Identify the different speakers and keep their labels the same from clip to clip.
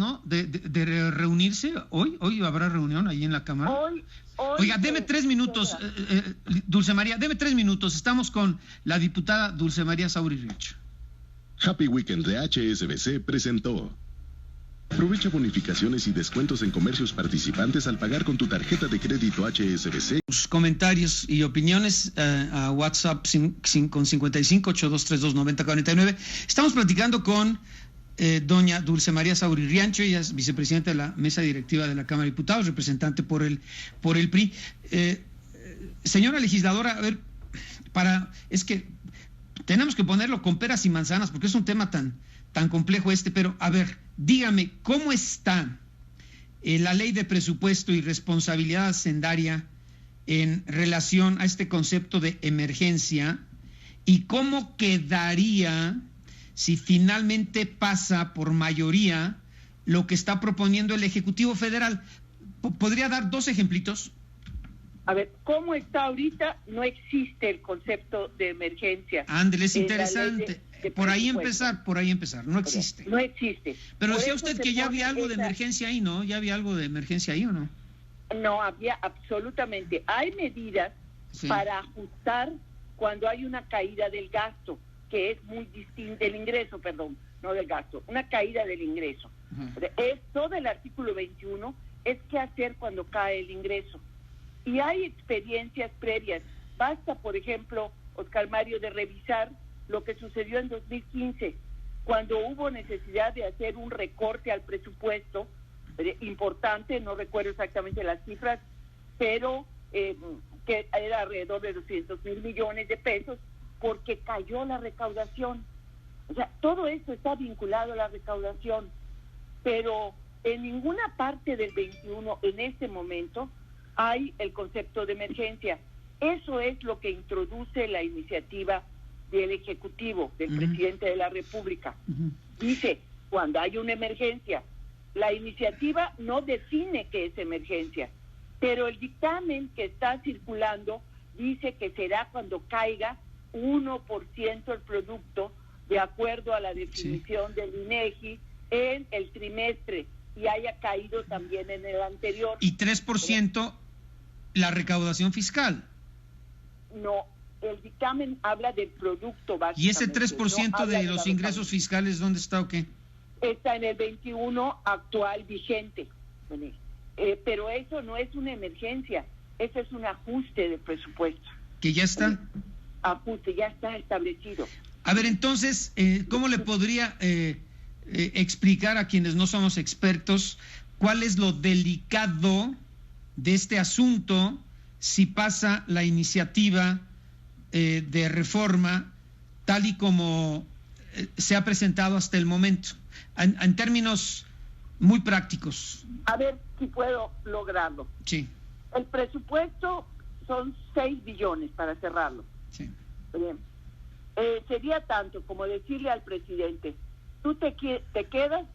Speaker 1: ¿no? De reunirse hoy. Hoy habrá reunión ahí en la Cámara.
Speaker 2: Hoy
Speaker 1: Oiga, deme 3 minutos, Dulce María, deme 3 minutos. Estamos con la diputada Dulce María Sauri Riacho.
Speaker 3: Happy Weekend de HSBC presentó. Aprovecha bonificaciones y descuentos en comercios participantes al pagar con tu tarjeta de crédito HSBC.
Speaker 1: Sus comentarios y opiniones a WhatsApp con 55-8232-9049. Estamos platicando con doña Dulce María Sauri Riacho, ella es vicepresidenta de la mesa directiva de la Cámara de Diputados, representante por el PRI. Señora legisladora, a ver, es que tenemos que ponerlo con peras y manzanas porque es un tema tan complejo pero a ver, dígame, ¿cómo está la ley de presupuesto y responsabilidad hacendaria en relación a este concepto de emergencia y cómo quedaría si finalmente pasa por mayoría lo que está proponiendo el Ejecutivo Federal? ¿Podría dar 2 ejemplitos?
Speaker 2: A ver, ¿cómo está ahorita? No existe el concepto de emergencia.
Speaker 1: Ándele, es interesante. Por ahí empezar, no existe.
Speaker 2: No existe.
Speaker 1: Pero decía usted que ya había algo de emergencia ahí, ¿no? ¿Ya había algo de emergencia ahí o no?
Speaker 2: No, había absolutamente. Hay medidas para ajustar cuando hay una caída del gasto, que es muy distinto, del ingreso, perdón, no del gasto, una caída del ingreso. Es todo el artículo 21, es qué hacer cuando cae el ingreso. Y hay experiencias previas. Basta, por ejemplo, Oscar Mario, de revisar lo que sucedió en 2015, cuando hubo necesidad de hacer un recorte al presupuesto importante, no recuerdo exactamente las cifras, pero que era alrededor de 200,000 millones de pesos, porque cayó la recaudación. O sea, todo esto está vinculado a la recaudación, pero en ninguna parte del 21 en este momento hay el concepto de emergencia. Eso es lo que introduce la iniciativa del Ejecutivo, del presidente de la República. Dice, cuando hay una emergencia, la iniciativa no define qué es emergencia, pero el dictamen que está circulando dice que será cuando caiga 1% el producto, de acuerdo a la definición del INEGI, en el trimestre, y haya caído también en el anterior.
Speaker 1: ¿Y 3% la recaudación fiscal?
Speaker 2: No, el dictamen habla del producto básicamente.
Speaker 1: ¿Y ese 3% de los ingresos fiscales dónde está o qué?
Speaker 2: Está en el 21 actual vigente. Pero eso no es una emergencia, eso es un ajuste de presupuesto.
Speaker 1: ¿Que ya está?
Speaker 2: Ajuste, ya está establecido.
Speaker 1: A ver, entonces, ¿cómo le podría explicar a quienes no somos expertos cuál es lo delicado de este asunto si pasa la iniciativa de reforma tal y como se ha presentado hasta el momento, en términos muy prácticos?
Speaker 2: A ver si puedo lograrlo.
Speaker 1: Sí.
Speaker 2: El presupuesto son 6 billones para cerrarlo.
Speaker 1: Sí.
Speaker 2: Bien. Sería tanto como decirle al presidente, tú te quedas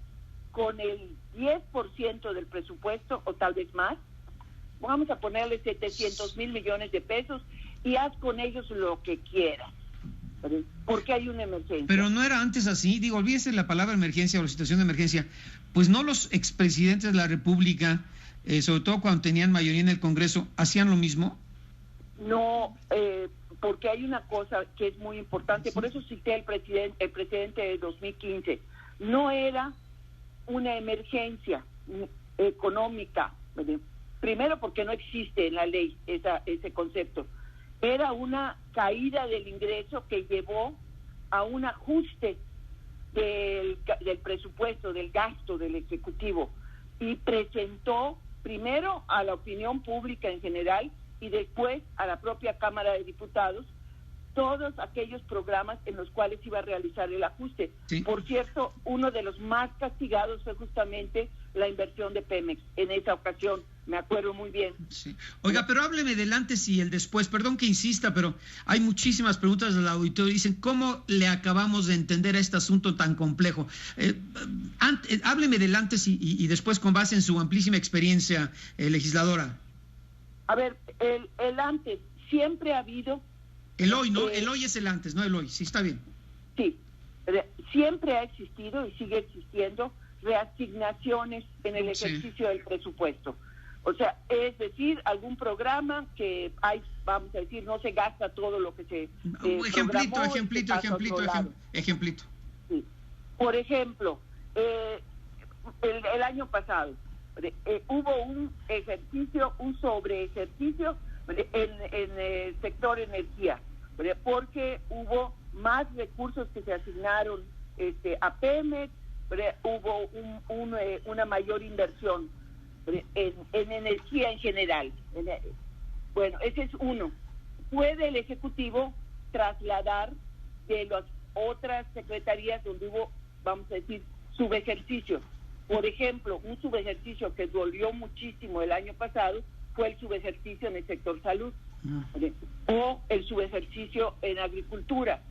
Speaker 2: con el 10% del presupuesto o tal vez más, vamos a ponerle 700,000 millones de pesos y haz con ellos lo que quieras, porque hay una emergencia.
Speaker 1: Pero no era antes así, digo, olvídese la palabra emergencia o la situación de emergencia, pues no los expresidentes de la República, sobre todo cuando tenían mayoría en el Congreso, ¿hacían lo mismo?
Speaker 2: No, porque hay una cosa que es muy importante, por eso cité el presidente de 2015, no era una emergencia económica, primero porque no existe en la ley ese concepto, era una caída del ingreso que llevó a un ajuste del presupuesto, del gasto del Ejecutivo, y presentó primero a la opinión pública en general y después a la propia Cámara de Diputados todos aquellos programas en los cuales iba a realizar el ajuste.
Speaker 1: Sí.
Speaker 2: Por cierto, uno de los más castigados fue justamente la inversión de Pemex en esa ocasión, me acuerdo muy bien.
Speaker 1: Sí. Oiga, pero hábleme del antes y el después, perdón que insista, pero hay muchísimas preguntas del auditorio, dicen, ¿cómo le acabamos de entender a este asunto tan complejo? Hábleme del antes y después con base en su amplísima experiencia legisladora.
Speaker 2: A ver, el antes, siempre ha habido...
Speaker 1: El hoy, ¿no? El hoy es el antes, no el hoy. Sí, está bien.
Speaker 2: Sí, siempre ha existido y sigue existiendo reasignaciones en el ejercicio del presupuesto. O sea, es decir, algún programa que hay, vamos a decir, no se gasta todo lo que se
Speaker 1: ejemplito.
Speaker 2: Sí. Por ejemplo, el año pasado hubo un sobreejercicio en el sector energía, porque hubo más recursos que se asignaron a Pemex, hubo una mayor inversión en energía en general. Bueno, ese es uno. Puede el Ejecutivo trasladar de las otras secretarías donde hubo, vamos a decir, subejercicio. Por ejemplo, un subejercicio que dolió muchísimo el año pasado fue el subejercicio en el sector salud, o el subejercicio en agricultura.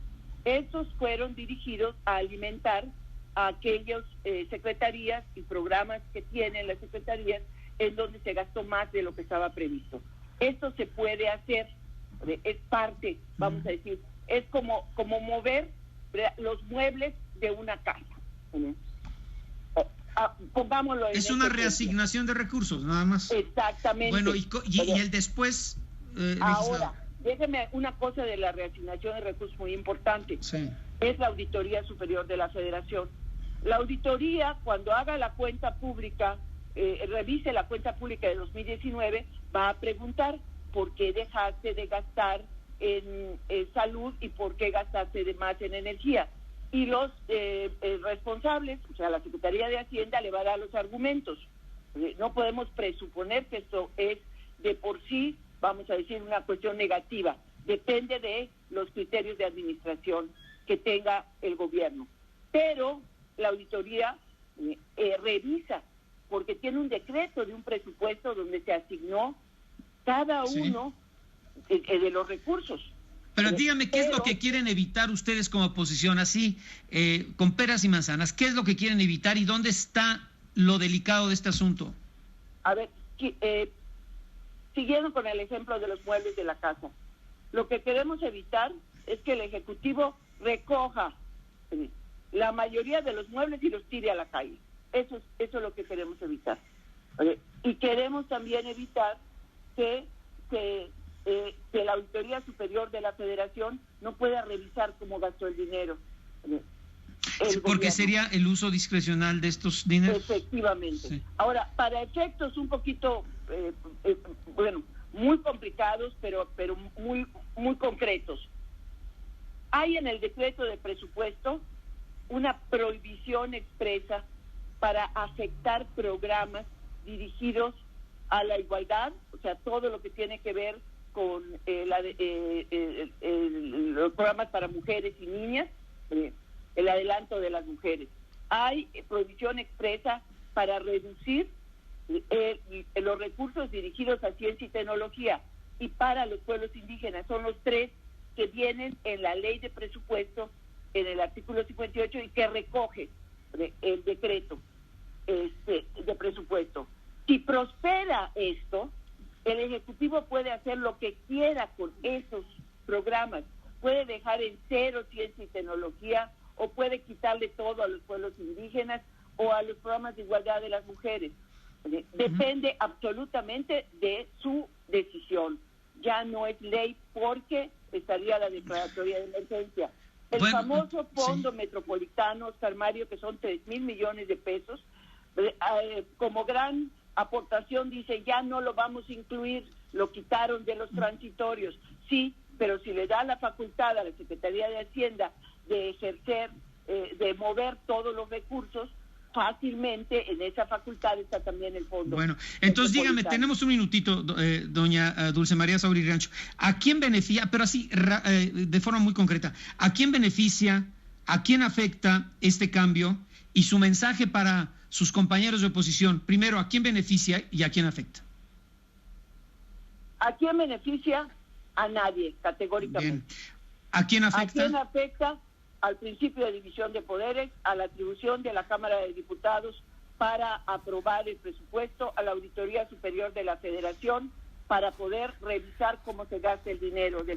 Speaker 2: Estos fueron dirigidos a alimentar a aquellas secretarías y programas que tienen las secretarías en donde se gastó más de lo que estaba previsto. Esto se puede hacer, es parte, vamos a decir, es como mover los muebles de una casa. Pongámoslo en
Speaker 1: es una reasignación de recursos, nada más.
Speaker 2: Exactamente.
Speaker 1: Bueno, y el después...
Speaker 2: ahora, déjeme una cosa de la reasignación de recursos muy importante.
Speaker 1: Sí.
Speaker 2: Es la Auditoría Superior de la Federación. La auditoría, cuando haga la cuenta pública, revise la cuenta pública de 2019, va a preguntar por qué dejaste de gastar en salud y por qué gastaste de más en energía. Y los responsables, o sea, la Secretaría de Hacienda le va a dar los argumentos. No podemos presuponer que esto es de por sí, vamos a decir, una cuestión negativa. Depende de los criterios de administración que tenga el gobierno. Pero la auditoría revisa, porque tiene un decreto de un presupuesto donde se asignó cada uno de los recursos.
Speaker 1: Pero dígame, ¿qué es lo que quieren evitar ustedes como oposición? Así, con peras y manzanas, ¿qué es lo que quieren evitar y dónde está lo delicado de este asunto?
Speaker 2: A ver, siguiendo con el ejemplo de los muebles de la casa, lo que queremos evitar es que el Ejecutivo recoja la mayoría de los muebles y los tire a la calle. Eso es lo que queremos evitar. Y queremos también evitar que la Auditoría Superior de la Federación no pueda revisar cómo gastó el dinero.
Speaker 1: Porque sería el uso discrecional de estos dineros.
Speaker 2: Efectivamente.
Speaker 1: Sí.
Speaker 2: Ahora, para efectos un poquito, muy complicados, pero muy, muy concretos. Hay en el decreto de presupuesto una prohibición expresa para afectar programas dirigidos a la igualdad, o sea, todo lo que tiene que ver con los programas para mujeres y niñas, el adelanto de las mujeres. Hay prohibición expresa para reducir los recursos dirigidos a ciencia y tecnología y para los pueblos indígenas. Son los tres que vienen en la ley de presupuesto, en el artículo 58, y que recoge el decreto de presupuesto. Si prospera esto, el Ejecutivo puede hacer lo que quiera con esos programas. Puede dejar en cero ciencia y tecnología, o puede quitarle todo a los pueblos indígenas o a los programas de igualdad de las mujeres. Depende absolutamente de su decisión. Ya no es ley porque estaría la declaratoria de emergencia. El famoso Fondo Metropolitano, Oscar Mario, que son 3,000 millones de pesos, como gran aportación dice, ya no lo vamos a incluir, lo quitaron de los transitorios. Sí, pero si le da la facultad a la Secretaría de Hacienda de ejercer, de mover todos los recursos, fácilmente en esa facultad está también el fondo.
Speaker 1: Bueno, entonces dígame, tenemos un minutito, doña Dulce María Sauri Riancho. ¿A quién beneficia, pero así de forma muy concreta, a quién beneficia, a quién afecta este cambio y su mensaje para sus compañeros de oposición? Primero, ¿a quién beneficia y a quién afecta?
Speaker 2: ¿A quién beneficia? A nadie, categóricamente.
Speaker 1: Bien. ¿A quién afecta?
Speaker 2: ¿A quién afecta? Al principio de división de poderes, a la atribución de la Cámara de Diputados para aprobar el presupuesto, a la Auditoría Superior de la Federación para poder revisar cómo se gasta el dinero del